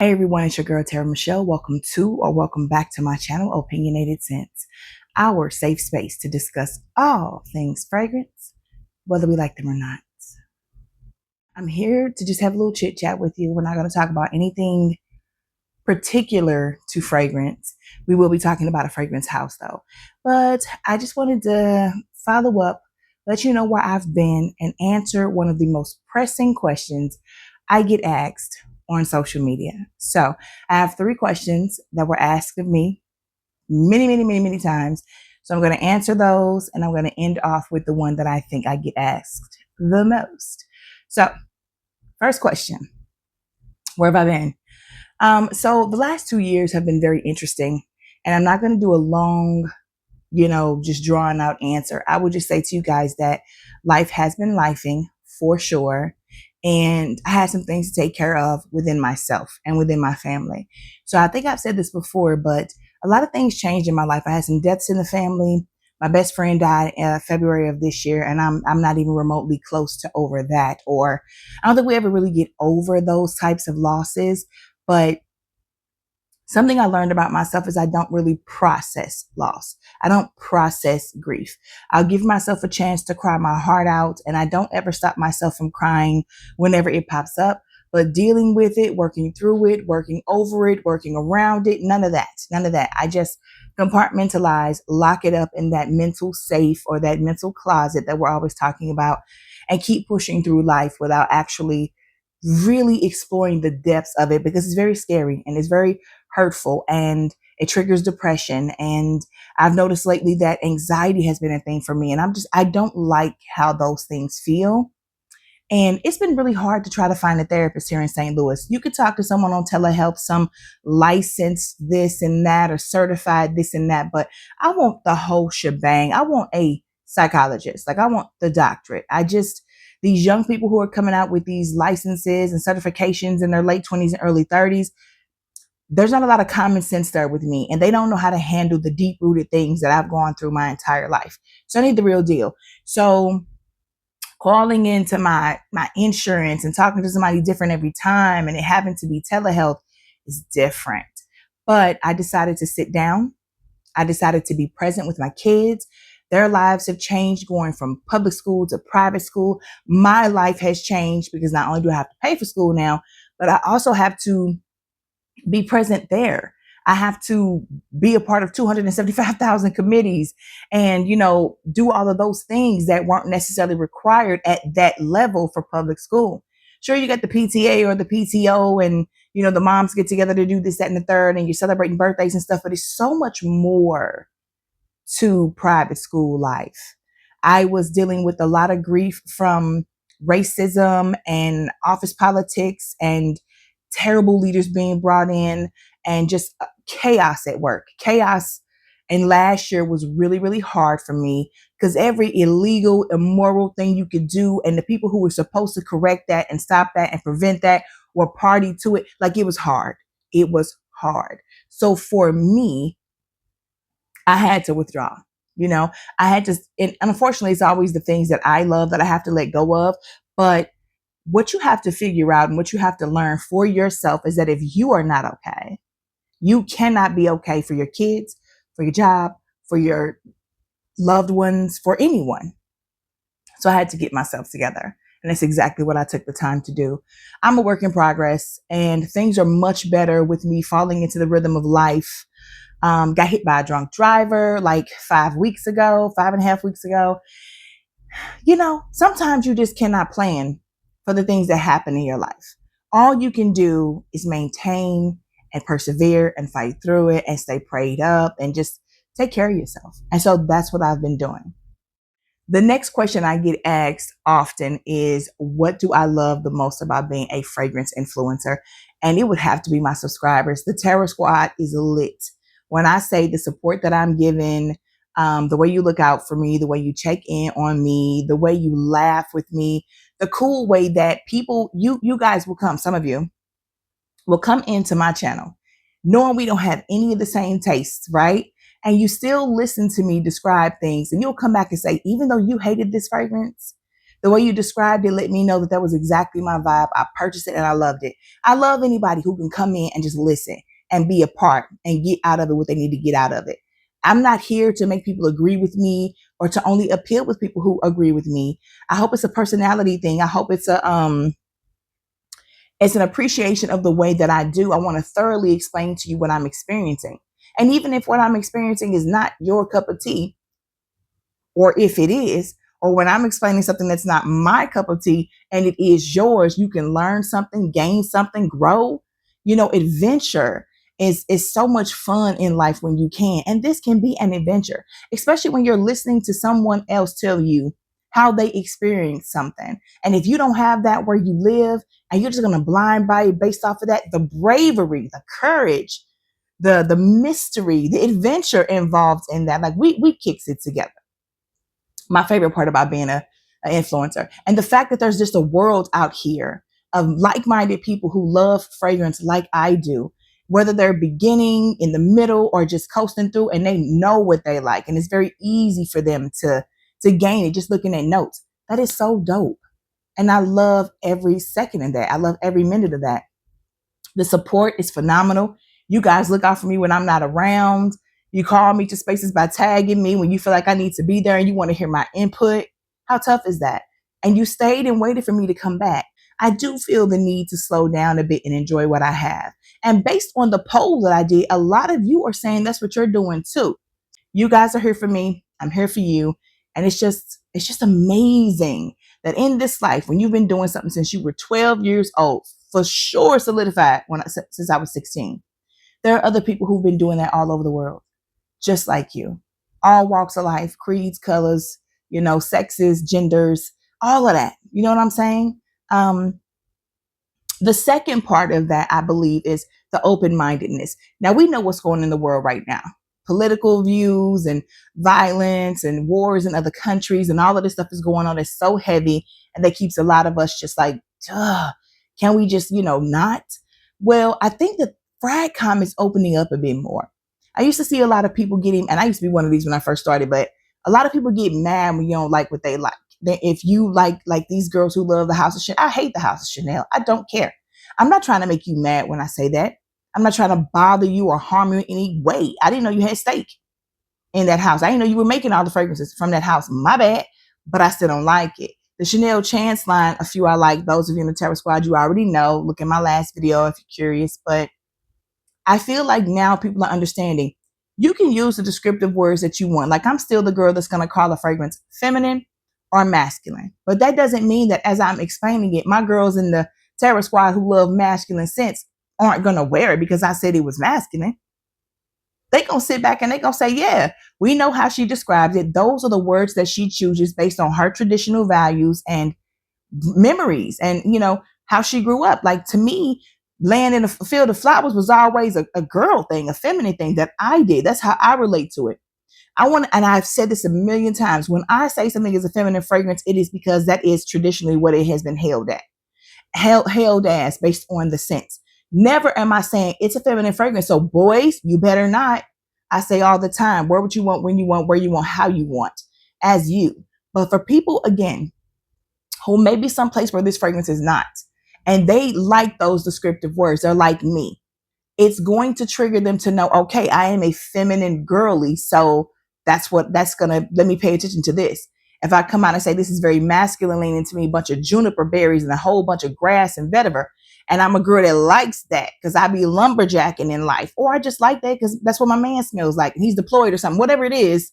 Hey everyone, it's your girl TeraMichelle. Welcome back to my channel, Opinionated Scents, our safe space to discuss all things fragrance, whether we like them or not. I'm here to just have a little chit chat with you. We're not going to talk about anything particular to fragrance. We will be talking about a fragrance house though. But I just wanted to follow up, let you know where I've been, and answer one of the most pressing questions I get asked on social media. So I have 3 questions that were asked of me many times. So I'm going to answer those and I'm going to end off with the one that I think I get asked the most. So, first question, where have I been? So the last 2 years have been very interesting, and I'm not going to do a long, just drawn out answer. I would just say to you guys that life has been lifing for sure. And I had some things to take care of within myself and within my family. So I think I've said this before, but a lot of things changed in my life. I had some deaths in the family. My best friend died in February of this year, and I'm not even remotely close to over that. Or I don't think we ever really get over those types of losses. But something I learned about myself is I don't really process loss. I don't process grief. I'll give myself a chance to cry my heart out, and I don't ever stop myself from crying whenever it pops up. But dealing with it, working through it, working over it, working around it, none of that. None of that. I just compartmentalize, lock it up in that mental safe or that mental closet that we're always talking about, and keep pushing through life without actually really exploring the depths of it, because it's very scary and it's very hurtful and it triggers depression. And I've noticed lately that anxiety has been a thing for me, and I don't like how those things feel. And it's been really hard to try to find a therapist here in St. Louis. You could talk to someone on telehealth, some licensed this and that or certified this and that, but I want the whole shebang. I want a psychologist. Like, I want the doctorate. These young people who are coming out with these licenses and certifications in their late 20s and early 30s, there's not a lot of common sense there with me, and they don't know how to handle the deep rooted things that I've gone through my entire life. So I need the real deal. So calling into my insurance and talking to somebody different every time, and it happened to be telehealth, is different. But I decided to sit down. I decided to be present with my kids. Their lives have changed going from public school to private school. My life has changed because not only do I have to pay for school now, but I also have to be present there. I have to be a part of 275,000 committees and, do all of those things that weren't necessarily required at that level for public school. Sure, you got the PTA or the PTO and, the moms get together to do this, that, and the third, and you're celebrating birthdays and stuff, but it's so much more to private school life. I was dealing with a lot of grief from racism and office politics and terrible leaders being brought in, and just chaos at work. Chaos. And last year was really hard for me because every illegal, immoral thing you could do, and the people who were supposed to correct that and stop that and prevent that were party to it. Like, it was hard. It was hard. So for me, I had to withdraw. I had to, and unfortunately, it's always the things that I love that I have to let go of. But what you have to figure out and what you have to learn for yourself is that if you are not okay, you cannot be okay for your kids, for your job, for your loved ones, for anyone. So I had to get myself together. And that's exactly what I took the time to do. I'm a work in progress, and things are much better with me falling into the rhythm of life. Got hit by a drunk driver like 5.5 weeks ago. Sometimes you just cannot plan for the things that happen in your life. All you can do is maintain and persevere and fight through it and stay prayed up and just take care of yourself. And so that's what I've been doing. The next question I get asked often is, what do I love the most about being a fragrance influencer? And it would have to be my subscribers. The Terra Squad is lit. When I say the support that I'm giving, the way you look out for me, the way you check in on me, the way you laugh with me, the cool way that people, you guys will come, some of you will come into my channel knowing we don't have any of the same tastes, right? And you still listen to me describe things, and you'll come back and say, even though you hated this fragrance, The way you described it let me know that that was exactly my vibe. I purchased it and I loved it. I love anybody who can come in and just listen and be a part and get out of it what they need to get out of it. I'm not here to make people agree with me or to only appeal with people who agree with me. I hope it's a personality thing. I hope it's an appreciation of the way that I do. I want to thoroughly explain to you what I'm experiencing. And even if what I'm experiencing is not your cup of tea, or if it is, or when I'm explaining something that's not my cup of tea and it is yours, you can learn something, gain something, grow. Adventure is so much fun in life when you can. And this can be an adventure, especially when you're listening to someone else tell you how they experience something. And if you don't have that where you live and you're just going to blind buy it based off of that, the bravery, the courage, the mystery, the adventure involved in that, like we kicks it together. My favorite part about being an influencer. And the fact that there's just a world out here of like-minded people who love fragrance like I do, whether they're beginning, in the middle, or just coasting through, and they know what they like. And it's very easy for them to gain it just looking at notes. That is so dope. And I love every second of that. I love every minute of that. The support is phenomenal. You guys look out for me when I'm not around. You call me to spaces by tagging me when you feel like I need to be there and you want to hear my input. How tough is that? And you stayed and waited for me to come back. I do feel the need to slow down a bit and enjoy what I have. And based on the poll that I did, a lot of you are saying that's what you're doing too. You guys are here for me. I'm here for you. And it's just amazing that in this life, when you've been doing something since you were 12 years old, for sure solidified since I was 16, there are other people who've been doing that all over the world, just like you. All walks of life, creeds, colors, sexes, genders, all of that. You know what I'm saying? The second part of that, I believe, is the open-mindedness. Now, we know what's going on in the world right now. Political views and violence and wars in other countries and all of this stuff is going on. It's so heavy and that keeps a lot of us just like, can we just, not? Well, I think that FragCom is opening up a bit more. I used to see a lot of people getting, and I used to be one of these when I first started, but a lot of people get mad when you don't like what they like. If you like these girls who love the House of Chanel, I hate the House of Chanel. I don't care. I'm not trying to make you mad when I say that. I'm not trying to bother you or harm you in any way. I didn't know you had stake in that house. I didn't know you were making all the fragrances from that house. My bad, but I still don't like it. The Chanel Chance line, a few I like. Those of you in the Terra Squad, you already know. Look at my last video if you're curious. But I feel like now people are understanding. You can use the descriptive words that you want. Like I'm still the girl that's going to call a fragrance feminine or masculine. But that doesn't mean that as I'm explaining it, my girls in the Terra Squad who love masculine scents aren't going to wear it because I said it was masculine. They going to sit back and they going to say, yeah, we know how she describes it. Those are the words that she chooses based on her traditional values and memories and, how she grew up. Like to me, laying in a field of flowers was always a girl thing, a feminine thing that I did. That's how I relate to it. And I've said this a million times. When I say something is a feminine fragrance, it is because that is traditionally what it has been held as based on the scents. Never am I saying it's a feminine fragrance. So boys, you better not. I say all the time, wear what you want, when you want, where you want, how you want, as you. But for people, again, who may be someplace where this fragrance is not, and they like those descriptive words, they're like me. It's going to trigger them to know, okay, I am a feminine girly. So that's going to let me pay attention to this. If I come out and say this is very masculine leaning to me, a bunch of juniper berries and a whole bunch of grass and vetiver, and I'm a girl that likes that because I be lumberjacking in life, or I just like that because that's what my man smells like and he's deployed or something, whatever it is,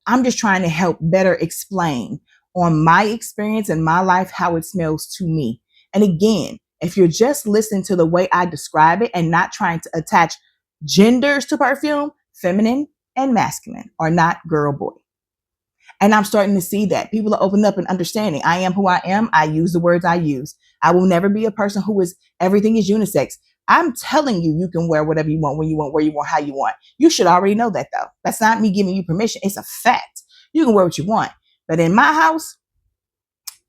I'm just trying to help better explain on my experience in my life how it smells to me. And again, if you're just listening to the way I describe it and not trying to attach genders to perfume, feminine and masculine are not girl boy. And I'm starting to see that people are opening up and understanding. I am who I am. I use the words I use. I will never be a person who is everything is unisex. I'm telling you, you can wear whatever you want, when you want, where you want, how you want. You should already know that though. That's not me giving you permission. It's a fact. You can wear what you want. But in my house,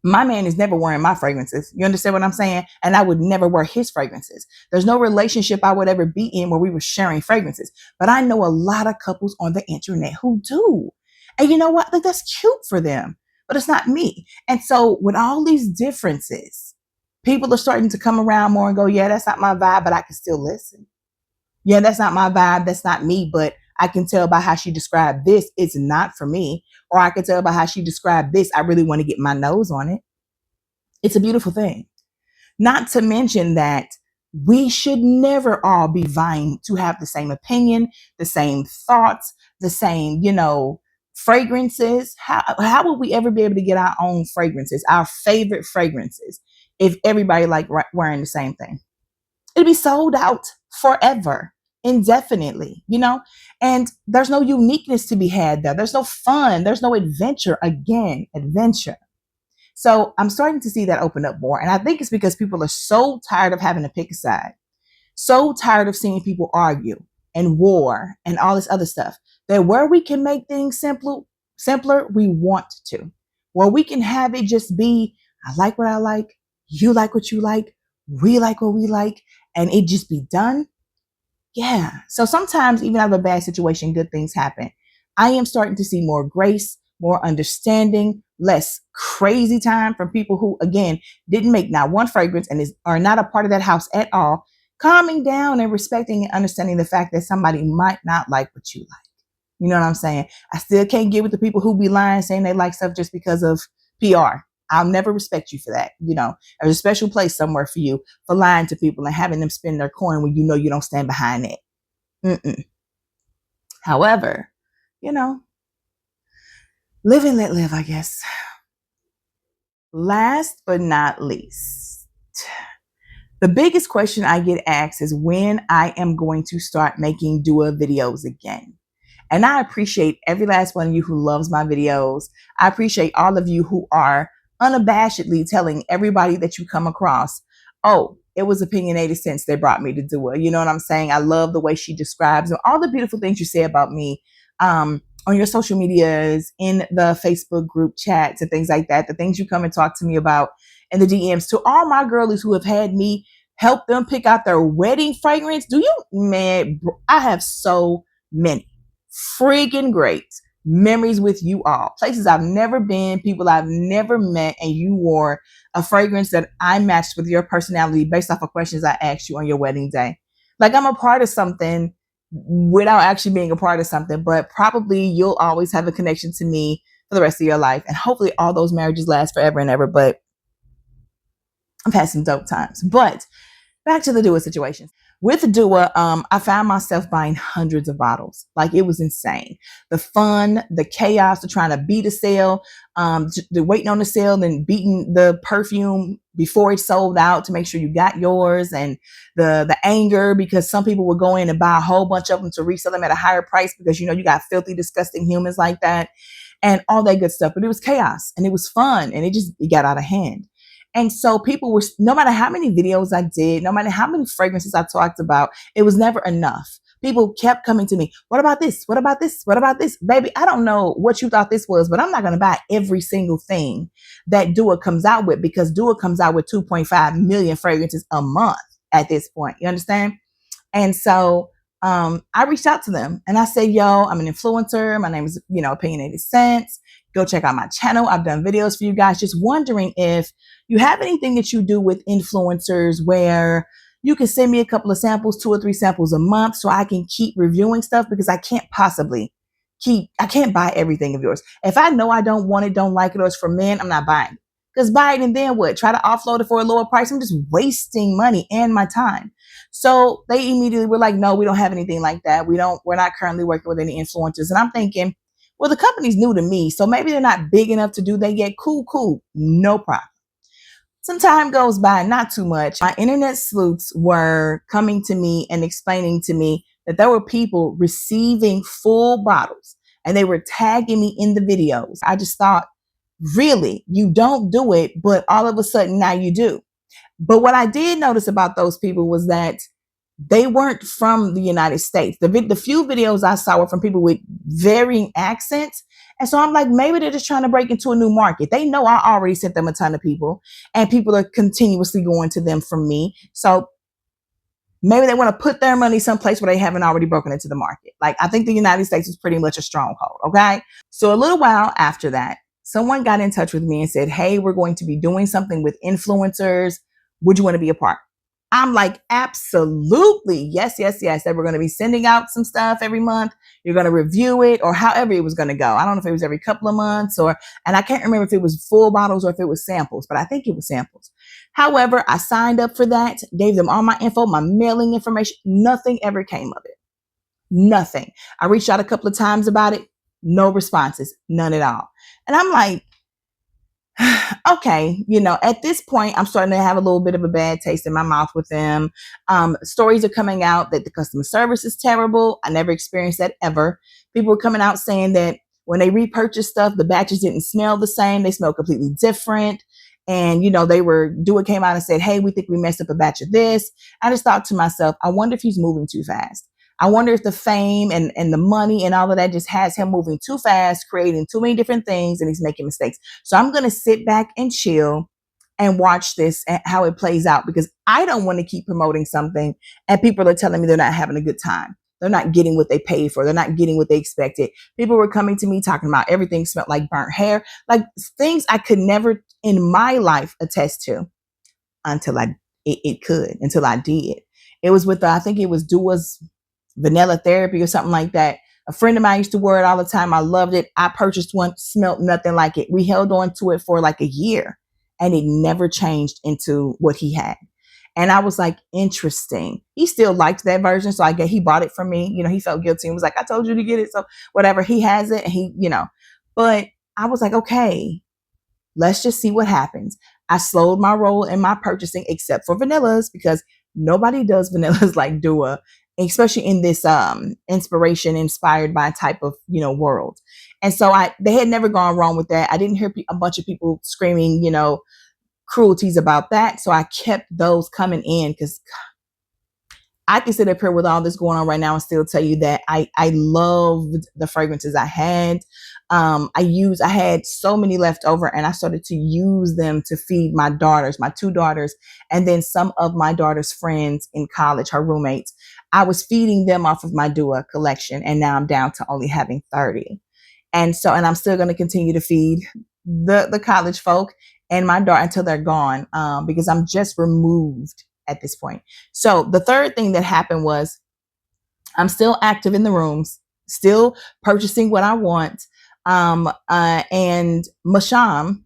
my man is never wearing my fragrances. You understand what I'm saying? And I would never wear his fragrances. There's no relationship I would ever be in where we were sharing fragrances. But I know a lot of couples on the internet who do. And you know what? Like, that's cute for them. but it's not me. And so with all these differences, people are starting to come around more and go, yeah, that's not my vibe, but I can still listen. Yeah, that's not my vibe. That's not me, but I can tell by how she described this, it's not for me. Or I can tell by how she described this, I really want to get my nose on it. It's a beautiful thing. Not to mention that we should never all be vying to have the same opinion, the same thoughts, the same, fragrances. How would we ever be able to get our own fragrances, our favorite fragrances, if everybody like wearing the same thing? It'd be sold out forever, indefinitely. And there's no uniqueness to be had there. There's no fun. There's no adventure. Again, adventure. So I'm starting to see that open up more. And I think it's because people are so tired of having to pick a side, so tired of seeing people argue and war and all this other stuff, that where we can make things simpler, we want to. Where we can have it just be, I like what I like, you like what you like, we like what we like, and it just be done. Yeah. So sometimes, even out of a bad situation, good things happen. I am starting to see more grace, more understanding, less crazy time from people who, again, didn't make not one fragrance and are not a part of that house at all. Calming down and respecting and understanding the fact that somebody might not like what you like. You know what I'm saying? I still can't get with the people who be lying, saying they like stuff just because of PR. I'll never respect you for that. There's a special place somewhere for you for lying to people and having them spend their coin when you don't stand behind it. Mm-mm. However, live and let live, I guess. Last but not least, the biggest question I get asked is when I am going to start making Dua videos again. And I appreciate every last one of you who loves my videos. I appreciate all of you who are unabashedly telling everybody that you come across, oh, it was Opinionated Sense that brought me to Dua. You know what I'm saying? I love the way she describes all the beautiful things you say about me on your social medias, in the Facebook group chats and things like that, the things you come and talk to me about in the DMs. To all my girlies who have had me help them pick out their wedding fragrance, man, I have so many friggin' great memories with you all. Places I've never been, people I've never met, and you wore a fragrance that I matched with your personality based off of questions I asked you on your wedding day. Like, I'm a part of something without actually being a part of something, but probably you'll always have a connection to me for the rest of your life. And hopefully all those marriages last forever and ever, but I've had some dope times. But back to the Dua situation. With Dua, I found myself buying hundreds of bottles. Like, it was insane. The fun, the chaos of trying to beat a sale, the waiting on the sale, then beating the perfume before it sold out to make sure you got yours, and the anger because some people would go in and buy a whole bunch of them to resell them at a higher price because you got filthy, disgusting humans like that, and all that good stuff. But it was chaos and it was fun, and it got out of hand. And so people were, no matter how many videos I did, no matter how many fragrances I talked about, it was never enough. People kept coming to me. What about this? What about this? What about this? Baby, I don't know what you thought this was, but I'm not going to buy every single thing that Dua comes out with, because Dua comes out with 2.5 million fragrances a month at this point. You understand? And so I reached out to them and I said, yo, I'm an influencer. My name is, Opinionated Sense. Go check out my channel. I've done videos for you guys. Just wondering if you have anything that you do with influencers where you can send me a couple of samples, 2 or 3 samples a month, so I can keep reviewing stuff, because I can't buy everything of yours. If I know I don't want it, don't like it, or it's for men, I'm not buying it. Because buy it and then what? Try to offload it for a lower price. I'm just wasting money and my time. So they immediately were like, no, we don't have anything like that. We're not currently working with any influencers. And I'm thinking, well, the company's new to me, so maybe they're not big enough to do that yet. Cool. No problem. Some time goes by, not too much. My internet sleuths were coming to me and explaining to me that there were people receiving full bottles and they were tagging me in the videos. I just thought, really, you don't do it, but all of a sudden now you do. But what I did notice about those people was that they weren't from the United States. The few videos I saw were from people with varying accents. And so I'm like, maybe they're just trying to break into a new market. They know I already sent them a ton of people, and people are continuously going to them from me. So maybe they want to put their money someplace where they haven't already broken into the market. Like, I think the United States is pretty much a stronghold. Okay. So a little while after that, someone got in touch with me and said, hey, we're going to be doing something with influencers. Would you want to be a part? I'm like, absolutely. Yes, yes, yes. That we're going to be sending out some stuff every month. You're going to review it, or however it was going to go. I don't know if it was every couple of months, and I can't remember if it was full bottles or if it was samples, but I think it was samples. However, I signed up for that, gave them all my info, my mailing information. Nothing ever came of it. Nothing. I reached out a couple of times about it. No responses, none at all. And I'm like, okay, at this point, I'm starting to have a little bit of a bad taste in my mouth with them. Stories are coming out that the customer service is terrible. I never experienced that ever. People are coming out saying that when they repurchase stuff, the batches didn't smell the same. They smell completely different. And, Dua came out and said, hey, we think we messed up a batch of this. I just thought to myself, I wonder if he's moving too fast. I wonder if the fame and the money and all of that just has him moving too fast, creating too many different things, and he's making mistakes. So I'm going to sit back and chill and watch this and how it plays out, because I don't want to keep promoting something and people are telling me they're not having a good time. They're not getting what they paid for. They're not getting what they expected. People were coming to me talking about everything smelled like burnt hair, like things I could never in my life attest to until until I did. It was with, I think it was Dua's vanilla therapy or something like that. A friend of mine used to wear it all the time. I loved it. I purchased one, smelled nothing like it. We held on to it for like a year and it never changed into what he had. And I was like, interesting. He still liked that version. So I guess he bought it from me. He felt guilty and was like, I told you to get it. So whatever, he has it. And but I was like, okay, let's just see what happens. I slowed my roll in my purchasing except for vanillas, because nobody does vanillas like Dua, especially in this inspiration inspired by type of world. And so they had never gone wrong with that. I didn't hear a bunch of people screaming cruelties about that, so I kept those coming in, because I can sit up here with all this going on right now and still tell you that I loved the fragrances I had. I had so many left over, and I started to use them to feed my daughters, my two daughters, and then some of my daughter's friends in college, her roommates. I was feeding them off of my Dua collection, and now I'm down to only having 30. And I'm still going to continue to feed the college folk and my daughter until they're gone, because I'm just removed at this point. So the third thing that happened was I'm still active in the rooms, still purchasing what I want. And Masham,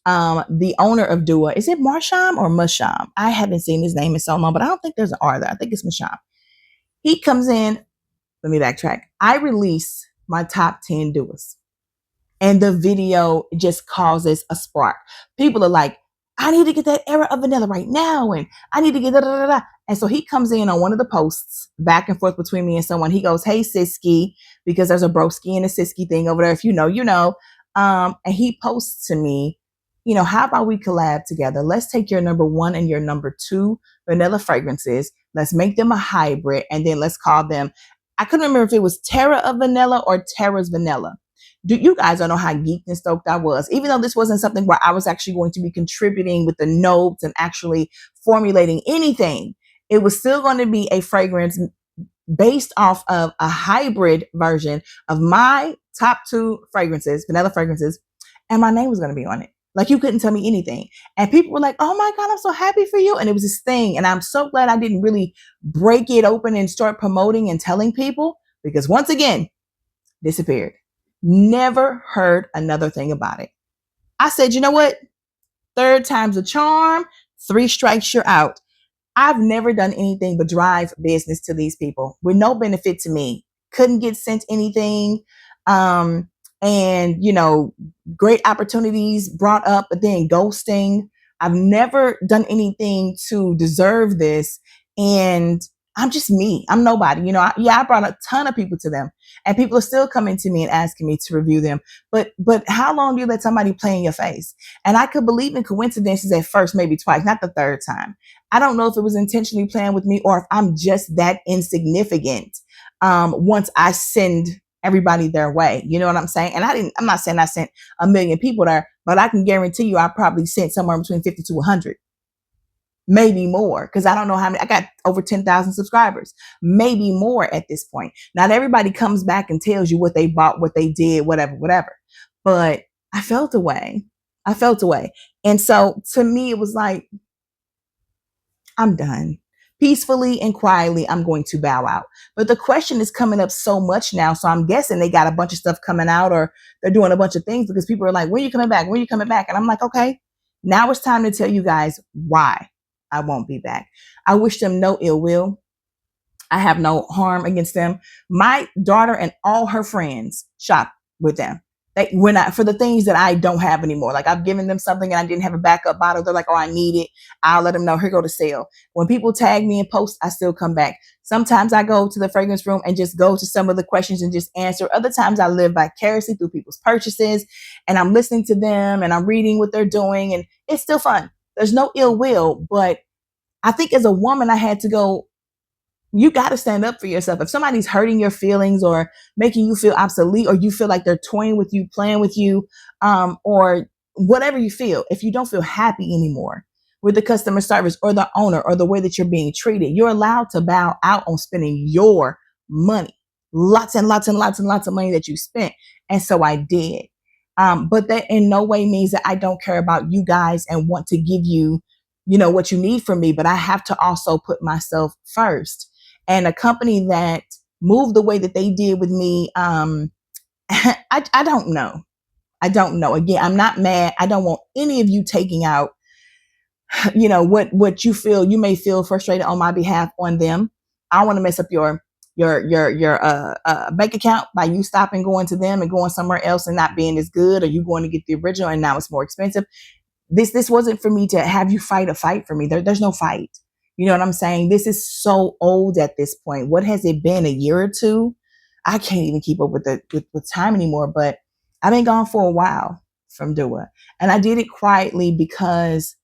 the owner of Dua, is it Marsham or Masham? I haven't seen his name in so long, but I don't think there's an R there. I think it's Masham. He comes in. Let me backtrack. I release my top 10 Duas, and the video just causes a spark. People are like, I need to get that era of vanilla right now, and I need to get da da da da. And so he comes in on one of the posts, back and forth between me and someone. He goes, hey, Siski, because there's a broski and a Siski thing over there. If you know, you know. And he posts to me, how about we collab together? Let's take your number 1 and your number 2 vanilla fragrances. Let's make them a hybrid, and then let's call them, I couldn't remember if it was Terra of Vanilla or Terra's Vanilla. You guys don't know how geeked and stoked I was, even though this wasn't something where I was actually going to be contributing with the notes and actually formulating anything. It was still going to be a fragrance based off of a hybrid version of my top 2 fragrances, vanilla fragrances, and my name was going to be on it. Like, you couldn't tell me anything. And people were like, oh my God, I'm so happy for you. And it was this thing. And I'm so glad I didn't really break it open and start promoting and telling people, because once again, disappeared. Never heard another thing about it. I said, you know what? 3rd time's a charm. 3 strikes, you're out. I've never done anything but drive business to these people with no benefit to me. Couldn't get sent anything. And, great opportunities brought up, but then ghosting. I've never done anything to deserve this. And I'm just me. I'm nobody. I brought a ton of people to them, and people are still coming to me and asking me to review them. But how long do you let somebody play in your face? And I could believe in coincidences at first, maybe twice, not the 3rd time. I don't know if it was intentionally playing with me or if I'm just that insignificant. Once I send everybody their way, you know what I'm saying? And I'm not saying I sent 1 million people there, but I can guarantee you I probably sent somewhere between 50 to 100. Maybe more, because I don't know how many. I got over 10,000 subscribers, maybe more at this point. Not everybody comes back and tells you what they bought, what they did, whatever. But I felt away. I felt away. And so to me, it was like, I'm done. Peacefully and quietly, I'm going to bow out. But the question is coming up so much now. So I'm guessing they got a bunch of stuff coming out, or they're doing a bunch of things, because people are like, when are you coming back? When are you coming back? And I'm like, okay, now it's time to tell you guys why I won't be back. I wish them no ill will. I have no harm against them. My daughter and all her friends shop with them. When I, for the things that I don't have anymore, like I've given them something and I didn't have a backup bottle. They're like, oh, I need it. I'll let them know. Here go to sale. When people tag me and post, I still come back. Sometimes I go to the fragrance room and just go to some of the questions and just answer. Other times I live vicariously through people's purchases, and I'm listening to them and I'm reading what they're doing, and it's still fun. There's no ill will, but I think as a woman, I had to go, you got to stand up for yourself. If somebody's hurting your feelings or making you feel obsolete, or you feel like they're toying with you, playing with you, or whatever you feel, if you don't feel happy anymore with the customer service or the owner or the way that you're being treated, you're allowed to bow out on spending your money, lots and lots and lots and lots of money that you spent. And so I did. But that in no way means that I don't care about you guys and want to give you, what you need from me. But I have to also put myself first. And a company that moved the way that they did with me, I don't know. I don't know. Again, I'm not mad. I don't want any of you taking out, what you may feel frustrated on my behalf on them. I don't want to mess up your bank account by you stopping going to them and going somewhere else and not being as good, or you going to get the original and now it's more expensive. This wasn't for me to have you fight a fight for me. There's no fight. You know what I'm saying? This is so old at this point. What has it been, a year or two? I can't even keep up with with time anymore, but I've been gone for a while from Dua. And I did it quietly because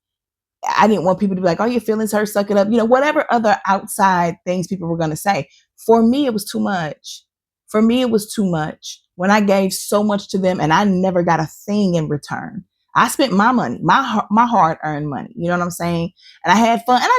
I didn't want people to be like, oh, your feelings hurt, suck it up. Whatever other outside things people were going to say. For me, it was too much. For me, it was too much when I gave so much to them and I never got a thing in return. I spent my money, my hard earned money. You know what I'm saying? And I had fun. And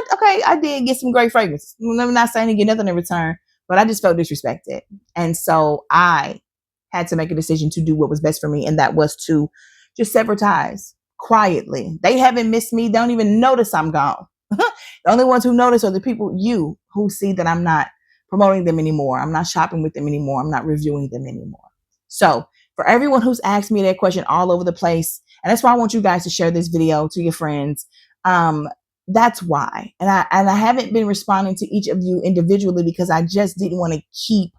I did get some great fragrances. I'm not saying to get nothing in return, but I just felt disrespected. And so I had to make a decision to do what was best for me. And that was to just sever ties quietly. They haven't missed me. They don't even notice I'm gone. The only ones who notice are the people, you, who see that I'm not promoting them anymore. I'm not shopping with them anymore. I'm not reviewing them anymore. So for everyone who's asked me that question all over the place, and that's why I want you guys to share this video to your friends. That's why. And I haven't been responding to each of you individually because I just didn't want to keep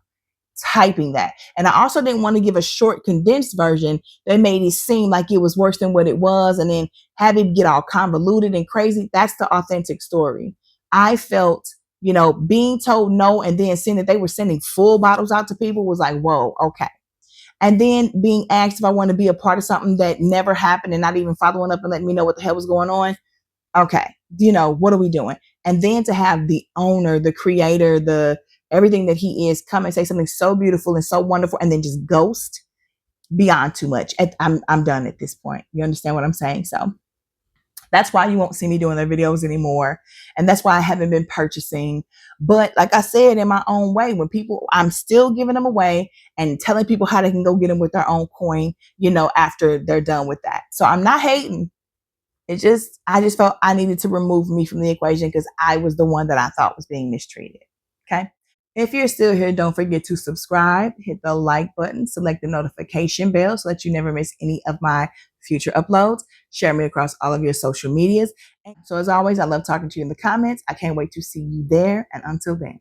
typing that. And I also didn't want to give a short condensed version that made it seem like it was worse than what it was and then have it get all convoluted and crazy. That's the authentic story. I felt, being told no and then seeing that they were sending full bottles out to people was like, whoa, okay. And then being asked if I want to be a part of something that never happened and not even following up and letting me know what the hell was going on. Okay. What are we doing? And then to have the owner, the creator, the everything that he is come and say something so beautiful and so wonderful and then just ghost, beyond too much. I'm done at this point. You understand what I'm saying? So that's why you won't see me doing their videos anymore. And that's why I haven't been purchasing. But like I said, in my own way, when people, I'm still giving them away and telling people how they can go get them with their own coin, after they're done with that. So I'm not hating. I just felt I needed to remove me from the equation because I was the one that I thought was being mistreated. Okay. If you're still here, don't forget to subscribe, hit the like button, select the notification bell so that you never miss any of my future uploads. Share me across all of your social medias. And so as always, I love talking to you in the comments. I can't wait to see you there. And until then.